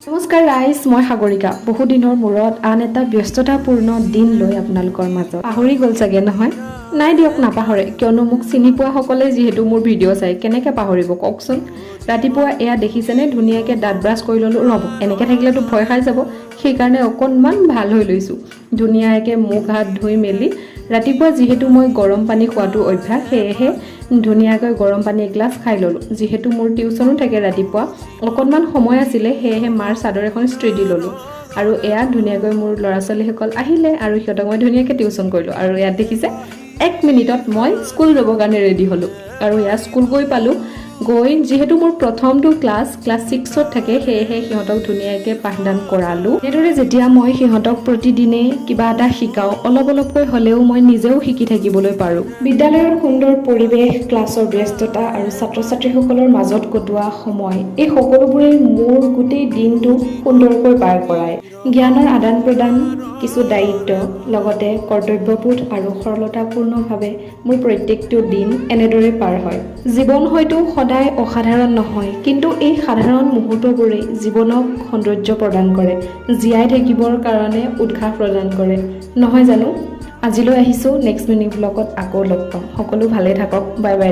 নমস্কাৰ ৰাইজ, মই সাগৰিকা। বহু দিনৰ মূৰত আন এটা ব্যস্ততাপূৰ্ণ দিন লৈ আপোনালোকৰ মাজত। পাহৰি গ'ল চাগে নহয়? নাই দিয়ক, নাপাহৰে, কিয়নো মোক চিনি পোৱা সকলে যিহেতু মোৰ ভিডিঅ' চাই, কেনেকৈ পাহৰিব কওকচোন। ৰাতিপুৱা এয়া দেখিছেনে, ধুনীয়াকৈ দাঁত ব্ৰাছ কৰি ল'লোঁ। ৰ'ব, এনেকৈ থাকিলেতো ভয় খাই যাব, সেইকাৰণে অকণমান ভাল হৈ লৈছোঁ। ধুনীয়াকৈ মুখ হাত ধুই মেলি ৰাতিপুৱা যিহেতু মই গৰম পানী খোৱাটো অভ্যাস, সেয়েহে ধুনীয়াকৈ গৰম পানী এগিলাচ খাই ল'লোঁ। যিহেতু মোৰ টিউচনো থাকে ৰাতিপুৱা, অকণমান সময় আছিলে, সেয়েহে মাৰ চাদৰ এখন ইস্ত্ৰি দি ল'লোঁ। আৰু এয়া ধুনীয়াকৈ মোৰ ল'ৰা ছোৱালীসকল আহিলে আৰু সিহঁতক মই ধুনীয়াকৈ টিউচন কৰিলোঁ। আৰু ইয়াত দেখিছে 1 মিনিটত মই স্কুল যাবৰ কাৰণে ৰেডি হ'লোঁ। আৰু এয়া স্কুল গৈ পালোঁ। গৈ যিহেতু মোৰ প্ৰথমটো ক্লাছ 6ত থাকে, সেয়েহে সিহঁতক ধুনীয়াকৈ পাঠদান কৰালোঁ। এনেদৰে যেতিয়া মই সিহঁতক প্ৰতিদিনে কিবা এটা শিকাওঁ, অলপকৈ হ'লেও মই নিজেও শিকি থাকিবলৈ পাৰোঁ। বিদ্যালয়ৰ সুন্দৰ পৰিৱেশ, ক্লাছৰ ব্যস্ততা আৰু ছাত্ৰ ছাত্ৰীসকলৰ মাজত কটোৱা সময়, এই সকলোবোৰেই মোৰ গোটেই দিনটো সুন্দৰকৈ পাৰ কৰায়। জ্ঞানৰ আদান প্ৰদান, কিছু দায়িত্ব, লগতে কৰ্তব্যবোধ আৰু সৰলতাপূৰ্ণভাৱে মোৰ প্ৰত্যেকটো দিন এনেদৰে পাৰ হয়। জীৱন হয়তো সদায় অসাধাৰণ নহয়, কিন্তু এই সাধাৰণ মুহূৰ্তবোৰেই জীৱনক সৌন্দৰ্য প্ৰদান কৰে, জীয়াই থাকিবৰ কাৰণে উৎসাহ প্ৰদান কৰে, নহয় জানো? আজিলৈ আহিছোঁ, নেক্সট মিনি ব্লগত আকৌ লগ পাম। সকলো ভালে থাকক, বাই বাই।